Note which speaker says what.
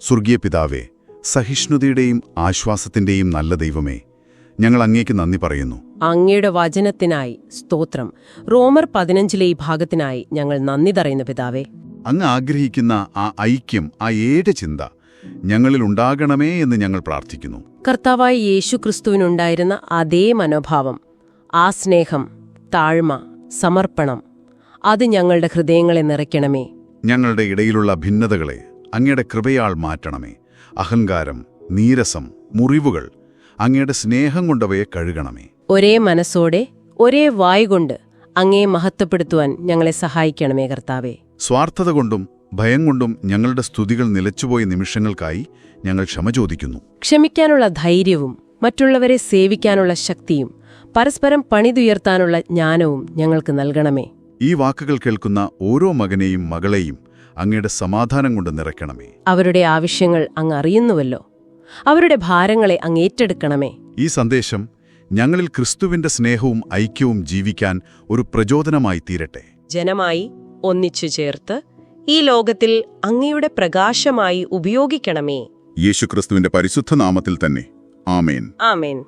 Speaker 1: സ്വർഗീയ പിതാവേ, സഹിഷ്ണുതയുടെയും ആശ്വാസത്തിന്റെയും നല്ല ദൈവമേ, ഞങ്ങൾ അങ്ങേക്ക് നന്ദി പറയുന്നു.
Speaker 2: അങ്ങയുടെ വചനത്തിനായി സ്തോത്രം. റോമർ 15 ഈ ഭാഗത്തിനായി ഞങ്ങൾ നന്ദി പറയുന്നു പിതാവേ.
Speaker 1: അങ്ങ് ആഗ്രഹിക്കുന്ന ആ ഐക്യം, ആ ഏക ചിന്ത ഞങ്ങളിൽ ഉണ്ടാകണമേ എന്ന് ഞങ്ങൾ പ്രാർത്ഥിക്കുന്നു.
Speaker 2: കർത്താവായ യേശുക്രിസ്തുവിനുണ്ടായിരുന്ന അതേ മനോഭാവം, ആ സ്നേഹം, താഴ്മ, സമർപ്പണം, അത് ഞങ്ങളുടെ ഹൃദയങ്ങളെ നിറയ്ക്കണമേ.
Speaker 1: ഞങ്ങളുടെ ഇടയിലുള്ള ഭിന്നതകളെ അങ്ങയുടെ കൃപയാൽ മാറ്റണമേ. അഹങ്കാരം, നീരസം, മുറിവുകൾ അങ്ങയുടെ സ്നേഹം കൊണ്ടവയെ കഴുകണമേ.
Speaker 2: ഒരേ മനസ്സോടെ, ഒരേ വായ്കൊണ്ട് അങ്ങയെ മഹത്വപ്പെടുത്തുവാൻ ഞങ്ങളെ സഹായിക്കണമേ കർത്താവേ.
Speaker 1: സ്വാർത്ഥത കൊണ്ടും ഭയം കൊണ്ടും ഞങ്ങളുടെ സ്തുതികൾ നിലച്ചുപോയ നിമിഷങ്ങൾക്കായി ഞങ്ങൾ ക്ഷമ ചോദിക്കുന്നു.
Speaker 2: ക്ഷമിക്കാനുള്ള ധൈര്യവും മറ്റുള്ളവരെ സേവിക്കാനുള്ള ശക്തിയും പരസ്പരം പണിതുയർത്താനുള്ള ജ്ഞാനവും ഞങ്ങൾക്ക് നൽകണമേ.
Speaker 1: ഈ വാക്കുകൾ കേൾക്കുന്ന ഓരോ മകനെയും മകളെയും അങ്ങയുടെ സമാധാനം കൊണ്ട് നിറയ്ക്കണമേ.
Speaker 2: അവരുടെ ആവശ്യങ്ങൾ അങ്ങ് അറിയുന്നുവല്ലോ. അവരുടെ ഭാരങ്ങളെ അങ്ങ് ഏറ്റെടുക്കണമേ.
Speaker 1: ഈ സന്ദേശം ഞങ്ങളിൽ ക്രിസ്തുവിന്റെ സ്നേഹവും ഐക്യവും ജീവിക്കാൻ ഒരു പ്രചോദനമായി തീരട്ടെ.
Speaker 2: ജനമായി ഒന്നിച്ചു ചേർത്ത് ഈ ലോകത്തിൽ അങ്ങയുടെ പ്രകാശമായി ഉപയോഗിക്കണമേ.
Speaker 1: യേശുക്രിസ്തുവിന്റെ പരിശുദ്ധ നാമത്തിൽ തന്നെ. ആമേൻ.
Speaker 2: ആമേൻ.